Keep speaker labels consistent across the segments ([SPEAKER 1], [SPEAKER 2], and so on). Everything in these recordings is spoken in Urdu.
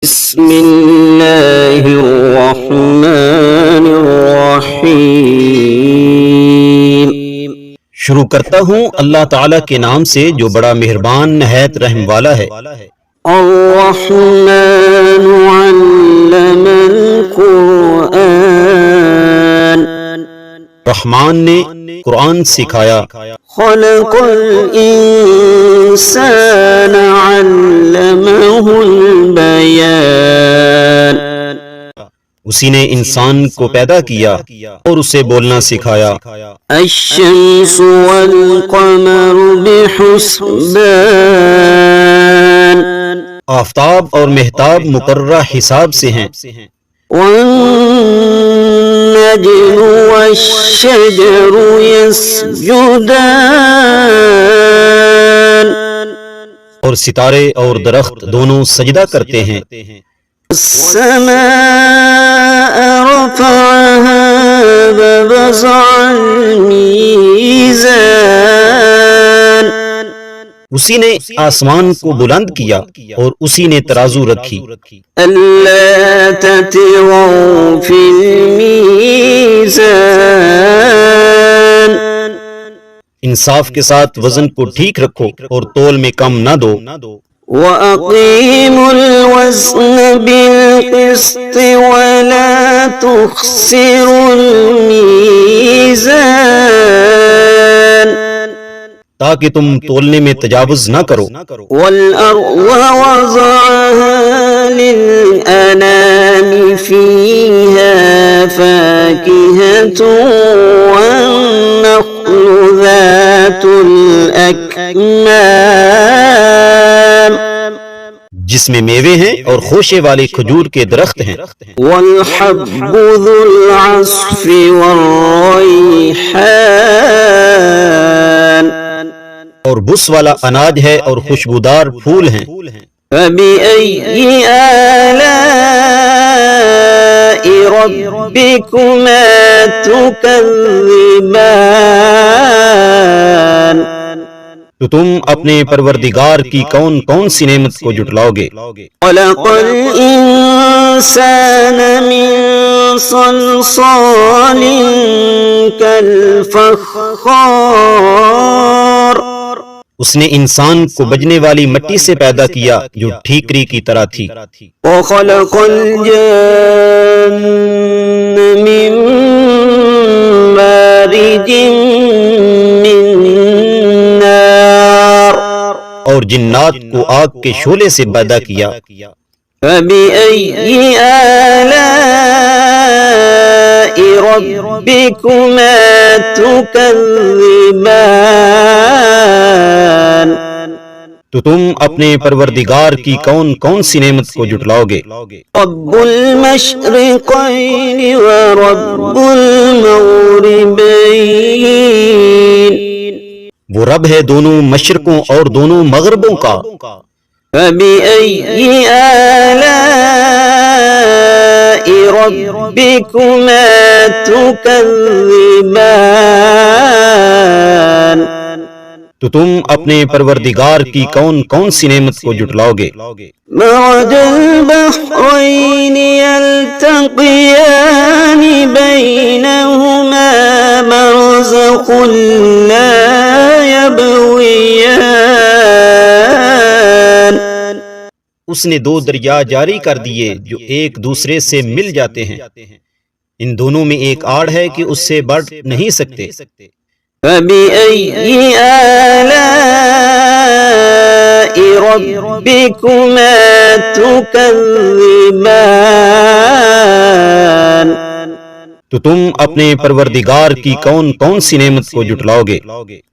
[SPEAKER 1] بسم اللہ الرحمن الرحیم۔
[SPEAKER 2] شروع کرتا ہوں اللہ تعالیٰ کے نام سے جو بڑا مہربان نہایت رحم والا ہے۔
[SPEAKER 1] الرحمن علم القرآن،
[SPEAKER 2] رحمان نے قرآن سکھایا۔
[SPEAKER 1] خلق الانسان علمہ البیان،
[SPEAKER 2] اسی نے انسان کو پیدا کیا اور اسے بولنا سکھایا۔
[SPEAKER 1] الشمس والقمر بحسبان،
[SPEAKER 2] آفتاب اور مہتاب مقررہ حساب سے ہیں۔
[SPEAKER 1] والنجم والشجر يسجدان،
[SPEAKER 2] اور ستارے اور درخت دونوں سجدہ کرتے ہیں۔
[SPEAKER 1] السماء رفعها ووضع الميزان،
[SPEAKER 2] اسی نے آسمان کو بلند کیا اور اسی نے ترازو رکھی۔
[SPEAKER 1] ألا تطغوا في الميزان،
[SPEAKER 2] انصاف کے ساتھ وزن کو ٹھیک رکھو اور تول میں کم نہ دو۔
[SPEAKER 1] وَأَقِيمُوا الْوَزْنَ بِالْقِسْطِ وَلَا تُخْسِرُوا الْمِيزَانَ،
[SPEAKER 2] تاکہ تم تولنے میں تجاوز نہ کرو۔
[SPEAKER 1] وَالْأَرْضَ وَضَعَهَا لِلْأَنَامِ فِيهَا فَاكِهَةٌ وَالنَّخْلُ ذَاتُ الْأَكْمَامِ،
[SPEAKER 2] جس میں میوے ہیں اور خوشے والے کھجور کے درخت ہیں۔
[SPEAKER 1] وَالْحَبُّ ذُو الْعَصْفِ وَالرَّيْحَانِ،
[SPEAKER 2] اور بس والا اناج ہے اور خوشبودار پھول ہیں۔
[SPEAKER 1] فَبِأَيِّ آلَاءِ رَبِّكُمَا تُكَذِّبَانِ،
[SPEAKER 2] تو تم اپنے پروردگار کی کون کون سی نعمت کو جھٹلاؤ گے؟
[SPEAKER 1] خَلَقَ الْإِنسَانَ مِنْ صَلْصَالٍ كَالْفَخَّارِ،
[SPEAKER 2] اس نے انسان کو بجنے والی مٹی سے پیدا کیا جو ٹھیکری کی طرح تھی۔
[SPEAKER 1] وَخَلَقَ الْجَانَّ مِن مَارِجٍ مِّن نَّارٍ،
[SPEAKER 2] اور جنات کو آگ کے شعلے سے پیدا کیا۔
[SPEAKER 1] فَبِأَيِّ آلَاءِ رَبِّكُمَا تُكَذِّبَانِ،
[SPEAKER 2] تو تم اپنے پروردگار کی کون کون سی نعمت کو جھٹلاؤ گے؟
[SPEAKER 1] رَبُّ الْمَشْرِقَيْنِ وَرَبُّ الْمَغْرِبَيْنِ،
[SPEAKER 2] وہ رب ہے دونوں مشرقوں اور دونوں مغربوں کا۔
[SPEAKER 1] فَبِأَيِّ آلَاءِ رَبِّكُمَا تُكَذِّبَانِ،
[SPEAKER 2] تو تم اپنے پروردگار کی کون کون سی نعمت کو جھٹلاؤ گے؟
[SPEAKER 1] مَرَجَ الْبَحْرَيْنِ يَلْتَقِيَانِ بَيْنَهُمَا بَرْزَخٌ لَا يَبْغِيَانِ،
[SPEAKER 2] اس نے دو دریا جاری کر دیے جو ایک دوسرے سے مل جاتے ہیں، ان دونوں میں ایک آڑ ہے کہ اس سے بڑھ نہیں سکتے۔
[SPEAKER 1] فَبِأَيِّ آلَاءِ رَبِّكُمَا تُكَذِّبَانِ،
[SPEAKER 2] تو تم اپنے پروردگار کی کون کون سی نعمت کو جھٹلاؤ گے؟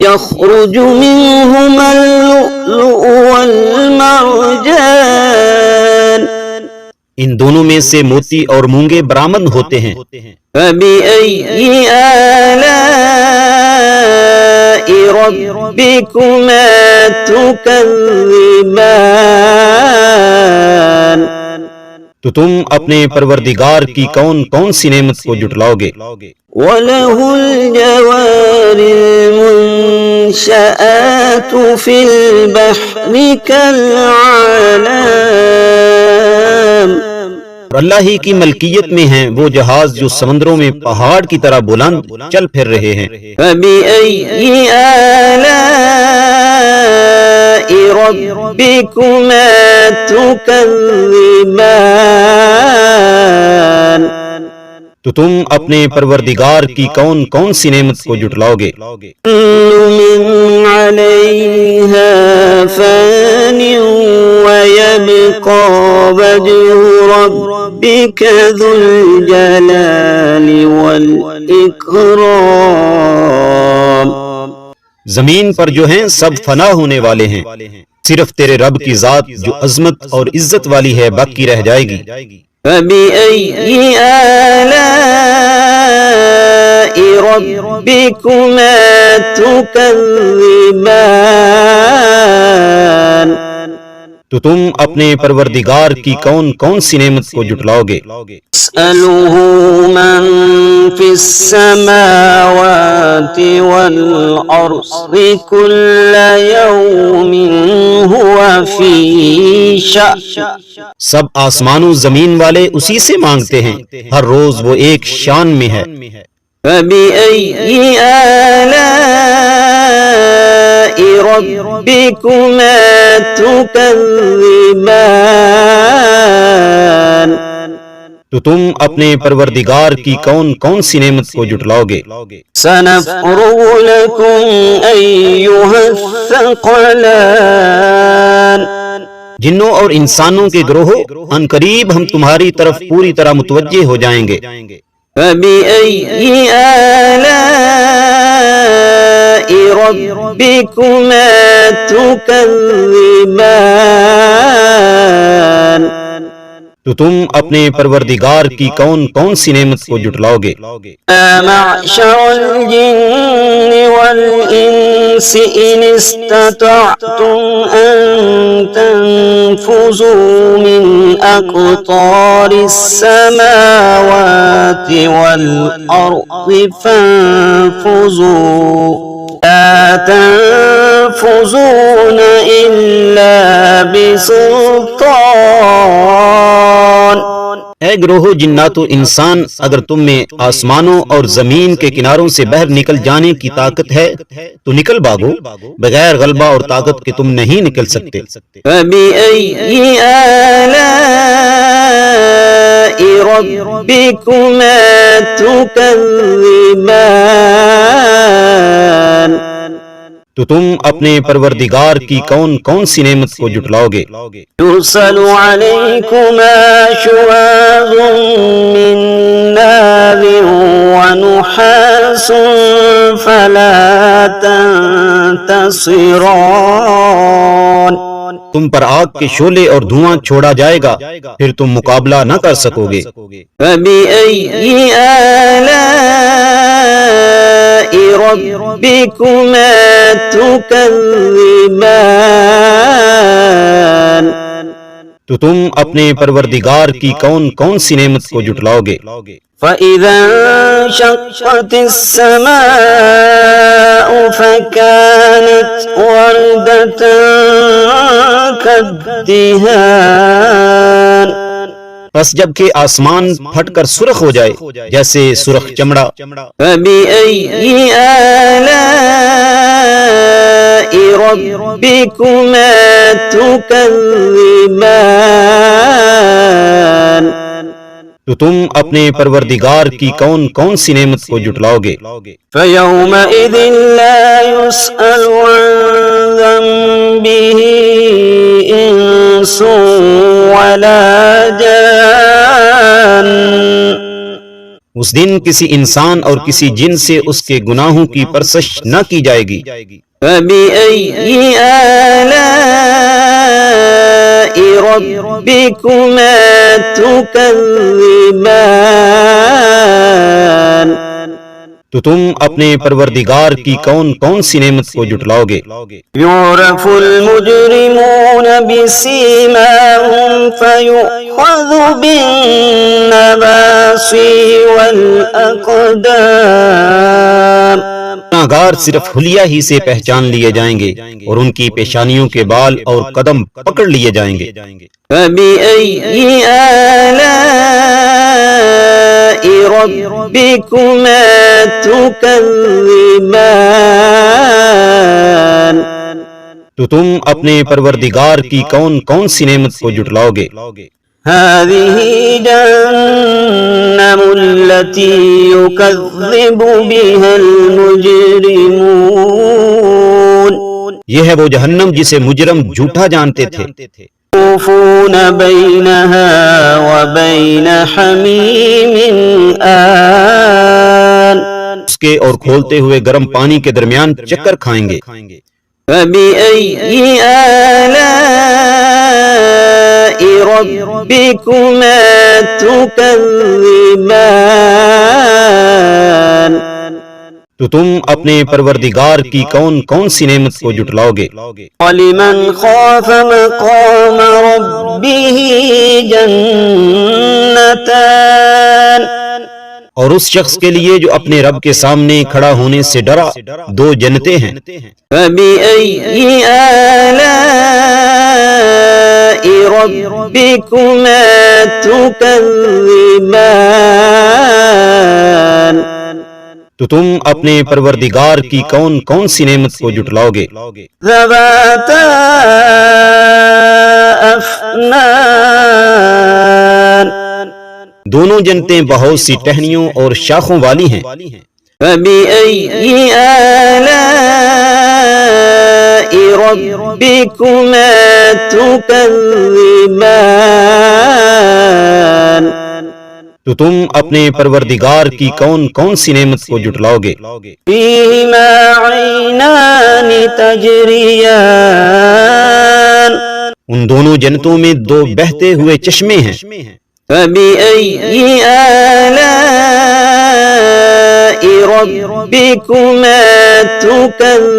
[SPEAKER 1] يَخْرُجُ مِنْهُمَا اللُّؤْلُؤُ وَالْمَرْجَانُ،
[SPEAKER 2] ان دونوں میں سے موتی اور مونگے برآمد ہوتے ہیں۔
[SPEAKER 1] فَبِأَيِّ آلَاءِ رَبِّكُمَا تُكَذِّبَانِ،
[SPEAKER 2] تو تم اپنے پروردگار کی کون کون سی نعمت کو جھٹلاؤ گے؟
[SPEAKER 1] وَلَهُ الْجَوَارِ الْمُنشَآتُ فِي الْبَحْرِ كَالْأَعْلَامِ،
[SPEAKER 2] اور اللہ ہی کی ملکیت میں ہیں وہ جہاز جو سمندروں میں پہاڑ کی طرح بلند چل پھر رہے ہیں۔
[SPEAKER 1] فَبِأَيِّ آلَاءِ رَبِّكُمَا تُكَذِّبَانِ،
[SPEAKER 2] تو تم اپنے پروردگار کی کون کون سی نعمت کو جھٹلاؤ گے؟
[SPEAKER 1] كُلُّ مِنْ عَلَيْهَا فَانٍ وَيَبْقَى وَجْهُ رَبِّكَ ذُو الْجَلَالِ وَالْإِكْرَامِ،
[SPEAKER 2] زمین پر جو ہیں سب فنا ہونے والے ہیں، صرف تیرے رب کی ذات جو عظمت اور عزت والی ہے باقی رہ جائے گی۔
[SPEAKER 1] فَبِأَيِّ آلَاءِ رَبِّكُمَا تُكَذِّبَانِ،
[SPEAKER 2] تو تم اپنے پروردگار کی کون کون سی نعمت کو جھٹلاؤ گے؟
[SPEAKER 1] يَسْأَلُهُ مَن فِي السَّمَاوَاتِ وَالْأَرْضِ كُلَّ يَوْمٍ هُوَ فِي شَأْنٍ،
[SPEAKER 2] سب آسمان و زمین والے اسی سے مانگتے ہیں، ہر روز وہ ایک شان میں ہے۔
[SPEAKER 1] فَبِأَيِّ آلَاءِ رَبِّكُمَا تُكَذِّبَانِ،
[SPEAKER 2] تو تم اپنے پروردگار کی کون کون سی نعمت کو جھٹلاؤ گے؟
[SPEAKER 1] سَنَفْرُغُ لَكُمْ أَيُّهَ الثَّقَلَانِ،
[SPEAKER 2] جنوں اور انسانوں کے گروہوں، ان قریب ہم تمہاری طرف پوری طرح متوجہ ہو جائیں گے۔
[SPEAKER 1] فَبِأَيِّ آلَاءِ رَبِّكُمَا تُكَذِّبَانِ،
[SPEAKER 2] تو تم اپنے پروردگار کی کون کون سی نعمت کو جھٹلاؤ گے؟
[SPEAKER 1] يَا مَعْشَرَ الْجِنِّ وَالْإِنسِ إِنِ اسْتَطَعْتُمْ أَن تَنفُذُوا مِنْ أَقْطَارِ السَّمَاوَاتِ وَالْأَرْضِ فَانفُذُوا لَا تَنفُذُونَ إِلَّا بِسُلْطَانٍ،
[SPEAKER 2] اے گروہ جنات و انسان، اگر تم میں آسمانوں اور زمین کے کناروں سے باہر نکل جانے کی طاقت ہے تو نکل بھاگو، بغیر غلبہ اور طاقت کے تم نہیں نکل سکتے۔
[SPEAKER 1] فَبِأَيِّ آلَاءِ رَبِّكُمَا تُكَذِّبَانِ،
[SPEAKER 2] تو تم اپنے پروردگار کی کون کون سی نعمت کو جھٹلاؤ گے؟
[SPEAKER 1] يُرْسَلُ عَلَيْكُمَا شُوَاظٌ مِّن نَّارٍ وَنُحَاسٌ فَلَا تَنتَصِرَانِ،
[SPEAKER 2] تم پر آگ کے شعلے اور دھواں چھوڑا جائے گا، پھر تم مقابلہ نہ کر سکو گے۔
[SPEAKER 1] فَبِأَيِّ آلَاءِ رَبِّكُمَا تُكَذِّبَانِ،
[SPEAKER 2] تو تم اپنے پروردگار کی کون کون سی نعمت کو جھٹلاؤ گے؟
[SPEAKER 1] فَإِذَا انشَقَّتِ السَّمَاءُ فَكَانَتْ وَرْدَةً كَالدِّهَانِ،
[SPEAKER 2] پس جب کہ آسمان پھٹ کر سرخ ہو جائے جیسے سرخ چمڑا۔
[SPEAKER 1] فَبِأَيِّ آلَاءِ رَبِّكُمَا تُكَذِّبَانِ،
[SPEAKER 2] تو تم اپنے پروردگار کی کون کون سی نعمت کو جھٹلاؤ گے؟
[SPEAKER 1] فَيَوْمَئِذٍ لَا يُسْأَلُ عَن ذَنبِهِ إِنسٌ وَلَا جَانٌّ،
[SPEAKER 2] اس دن کسی انسان اور کسی جن سے اس کے گناہوں کی پرسش نہ کی جائے گی۔
[SPEAKER 1] فَبِأَيِّ آلَاءِ رَبِّكُمَا تُكَذِّبَانِ،
[SPEAKER 2] تو تم اپنے پروردگار کی کون کون سی نعمت کو جھٹلاؤ گے؟
[SPEAKER 1] يعرف المجرمون بسيماهم فيؤخذ بالنواصي والأقدام
[SPEAKER 2] گناہگار صرف حلیہ ہی سے پہچان لیے جائیں گے اور ان کی پیشانیوں کے بال اور قدم پکڑ لیے جائیں گے۔
[SPEAKER 1] فبأي آلاء ربكما تكذبان
[SPEAKER 2] تو تم اپنے پروردگار کی کون کون سی نعمت کو جھٹلاؤ گے؟
[SPEAKER 1] هذه جهنم التي يكذب بها المجرمون
[SPEAKER 2] یہ ہے وہ جہنم جسے مجرم جھوٹا جانتے تھے۔
[SPEAKER 1] يطوفون بينها وبين حميم آن
[SPEAKER 2] اس کے اور کھولتے ہوئے گرم پانی کے درمیان چکر کھائیں گے۔
[SPEAKER 1] فبأي آلاء ربكما تكذبان
[SPEAKER 2] تو تم اپنے پروردگار کی کون کون سی نعمت کو جھٹلاؤ گے؟
[SPEAKER 1] وَلِمَنْ خَافَ مَقَامَ رَبِّهِ جَنَّتَانِ
[SPEAKER 2] اور اس شخص کے لیے جو اپنے رب کے سامنے کھڑا ہونے سے ڈرا، دو جنتیں ہیں۔
[SPEAKER 1] فَبِأَيِّ آلَاءِ رَبِّكُمَا تُكَذِّبَانِ
[SPEAKER 2] تو تم اپنے پروردگار کی کون کون سی نعمت کو جھٹلاؤ گے؟
[SPEAKER 1] ذَوَاتَا أَفْنَانٍ
[SPEAKER 2] دونوں جنتیں بہت سی ٹہنیوں اور شاخوں والی ہیں۔
[SPEAKER 1] فَبِأَيِّ آلَاءِ رَبِّكُمَا تُكَذِّبَانِ
[SPEAKER 2] تو تم اپنے پروردگار کی کون کون سی نعمت کو جھٹلاؤ گے؟
[SPEAKER 1] فِيهِمَا عَيْنَانِ تَجْرِيَانِ
[SPEAKER 2] ان دونوں جنتوں میں دو بہتے ہوئے چشمے ہیں۔
[SPEAKER 1] فَبِأَيِّ آلَاءِ رَبِّكُمَا تُكَذِّبَانِ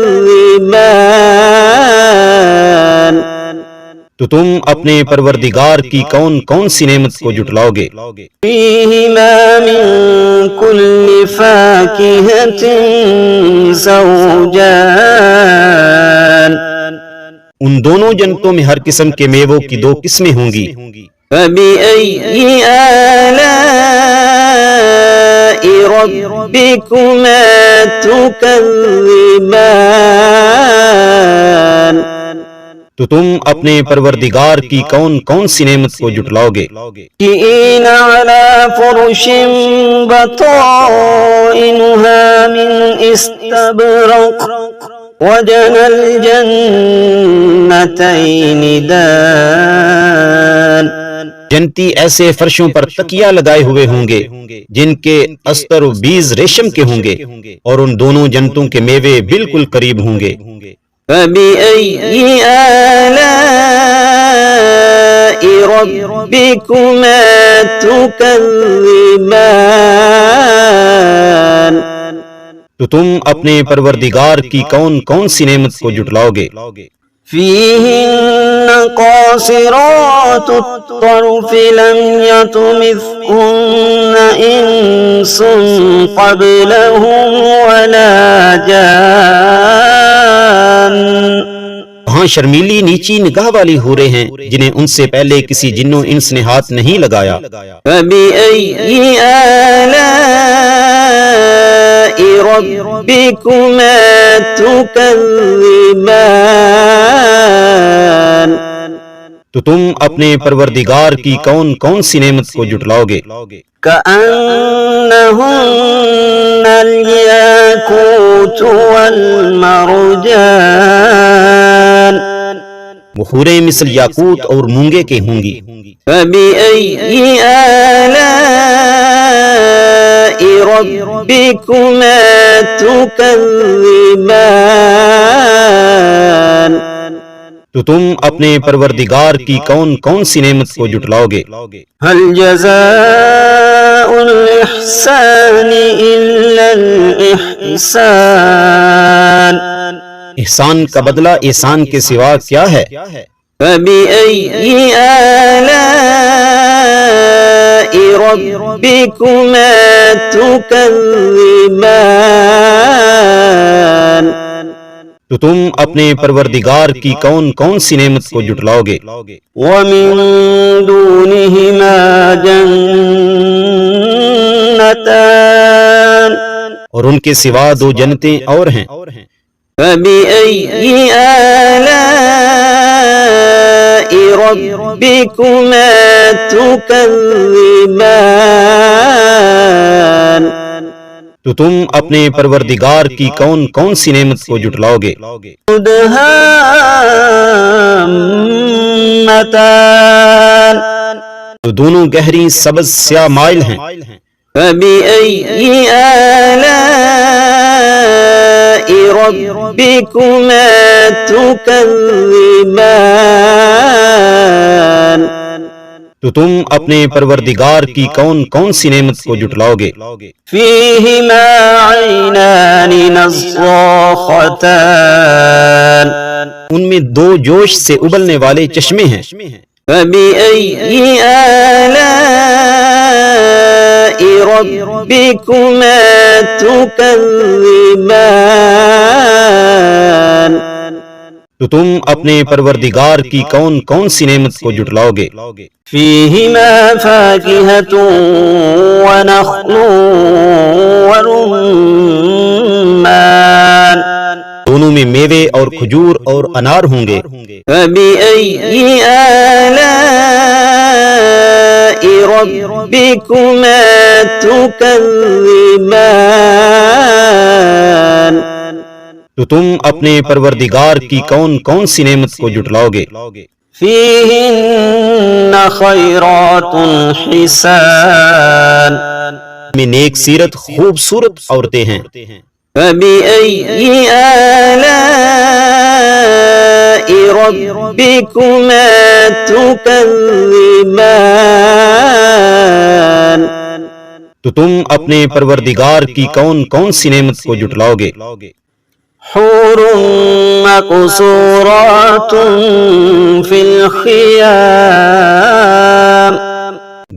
[SPEAKER 2] تو تم اپنے پروردگار کی کون کون سی نعمت کو جھٹلاؤ گے؟
[SPEAKER 1] فِيهِمَا مِن كُلِّ فَاكِهَةٍ زَوْجَانِ
[SPEAKER 2] ان دونوں جنتوں میں ہر قسم کے میووں کی دو قسمیں ہوں گی۔
[SPEAKER 1] فَبِأَيِّ آلَاءِ رَبِّكُمَا تُكَذِّبَانِ
[SPEAKER 2] تو تم اپنے پروردگار کی کون کون سی نعمت کو جھٹلاؤ گے؟
[SPEAKER 1] مُتَّكِئِينَ عَلَى فُرُشٍ بَطَائِنُهَا مِنْ إِسْتَبْرَقٍ وَجَنَى الْجَنَّتَيْنِ دَانٍ
[SPEAKER 2] جنتی ایسے فرشوں پر تکیہ لگائے ہوئے ہوں گے جن کے استر و بیز ریشم کے ہوں گے، اور ان دونوں جنتوں کے میوے بالکل قریب ہوں گے۔
[SPEAKER 1] فَبِأَيِّ آلَاءِ رَبِّكُمَا تُكَذِّبَانِ
[SPEAKER 2] تو تم اپنے پروردگار کی کون کون سی نعمت کو جھٹلاؤ گے؟
[SPEAKER 1] فِيهِنَّ قَاصِرَاتُ الطَّرْفِ لَمْ يَطْمِثْهُنَّ إِنسٌ قَبْلَهُمْ وَلَا جَانٌّ
[SPEAKER 2] وہاں شرمیلی نیچی نگاہ والی حوریں ہیں جنہیں ان سے پہلے کسی جن و انس نے ہاتھ نہیں لگایا۔
[SPEAKER 1] فَبِأَيِّ آلَاءِ رَبِّكُمَا تُكَذِّبَانِ
[SPEAKER 2] تو تم اپنے پروردگار کی کون کون سی نعمت کو جھٹلاؤ گے؟
[SPEAKER 1] كَأَنَّهُنَّ الْيَاقُوتُ وَالْمَرْجَانُ
[SPEAKER 2] وہ حوریں مثل یاقوت اور مونگے کے ہوں گی۔
[SPEAKER 1] فَبِأَيِّ آلَاءِ رَبِّكُمَا تُكَذِّبَانِ
[SPEAKER 2] تو تم اپنے پروردگار کی کون کون سی نعمت کو جھٹلاؤ گے؟
[SPEAKER 1] هَلْ جَزَاءُ جزاء الإحسان إلا الإحسان
[SPEAKER 2] احسان کا بدلہ احسان کے سوا کیا ہے؟
[SPEAKER 1] فبأي آلاء ربكما تكذبان
[SPEAKER 2] تو تم اپنے پروردگار کی کون کون سی نعمت کو جھٹلاؤ گے؟
[SPEAKER 1] ومن دونهما جنتان
[SPEAKER 2] اور ان کے سوا دو جنتیں اور ہیں۔
[SPEAKER 1] فبأي آلاء ربكما تكذبان
[SPEAKER 2] تو تم اپنے پروردگار کی کون کون سی نعمت کو جھٹلاؤ گے؟
[SPEAKER 1] مدهامتان
[SPEAKER 2] تو دونوں گہری سبز سیاہ مائل ہیں۔
[SPEAKER 1] فبأي آلاء ربكما تكذبان
[SPEAKER 2] تو تم اپنے پروردگار کی کون کون سی نعمت کو جھٹلاؤ گے؟
[SPEAKER 1] فيهما عينان نضاختان
[SPEAKER 2] ان میں دو جوش سے ابلنے والے چشمے ہیں۔
[SPEAKER 1] فبأي آلاء ربكما تكذبان
[SPEAKER 2] تو تم اپنے پروردگار کی کون کون سی نعمت کو جھٹلاؤ گے؟
[SPEAKER 1] فيهما فاكهة ونخل ورمان
[SPEAKER 2] دونوں میں میوے اور کھجور اور انار ہوں گے۔
[SPEAKER 1] فبأي آلاء ربكما تكذبان
[SPEAKER 2] تو تم اپنے پروردگار کی کون کون سی نعمت کو جھٹلاؤ گے؟
[SPEAKER 1] فيهن خيرات حسان
[SPEAKER 2] میں نیک سیرت خوبصورت عورتیں ہیں۔
[SPEAKER 1] فبأي آلاء ربكما تكذبان
[SPEAKER 2] تو تم اپنے پروردگار کی کون کون سی نعمت کو جھٹلاؤ گے؟
[SPEAKER 1] حور مقصورات في الخيام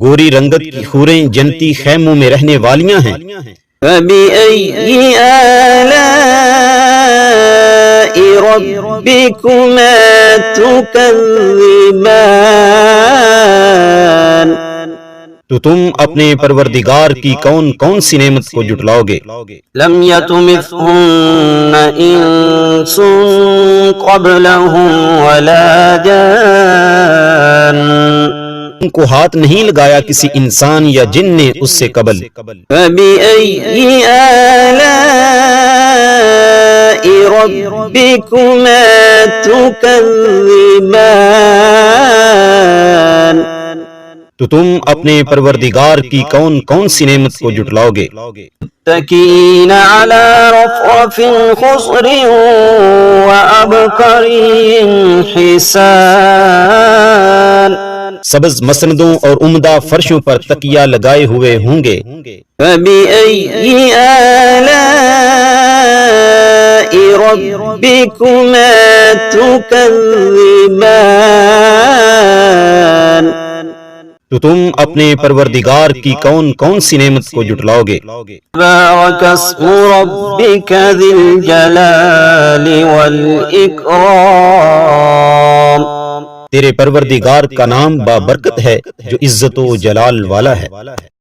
[SPEAKER 2] گوری رنگت کی حوریں جنتی خیموں میں رہنے والیاں ہیں۔
[SPEAKER 1] فبأي آلاء ربكما تكذبان
[SPEAKER 2] تو تم اپنے پروردگار کی کون کون سی نعمت کو جھٹلاؤ گے؟
[SPEAKER 1] لم يطمثهن انس قبلهم ولا جان
[SPEAKER 2] ان کو ہاتھ نہیں لگایا کسی انسان یا جن نے اس سے قبل۔
[SPEAKER 1] فبأي آلاء ربكما تكذبان
[SPEAKER 2] تو تم اپنے پروردگار کی کون کون سی نعمت کو جھٹلاؤ گے؟
[SPEAKER 1] متكئين على رفرف خضر وعبقري حسان
[SPEAKER 2] سبز مسندوں اور عمدہ فرشوں پر تکیہ لگائے ہوئے ہوں گے۔
[SPEAKER 1] فبأي آلاء ربكما تكذبان
[SPEAKER 2] تو تم اپنے پروردگار کی کون کون سی نعمت کو جھٹلاؤ گے؟
[SPEAKER 1] بارك اسم ربك ذي الجلال والإكرام
[SPEAKER 2] تیرے پروردگار کا نام بابرکت ہے جو عزت و جلال والا ہے۔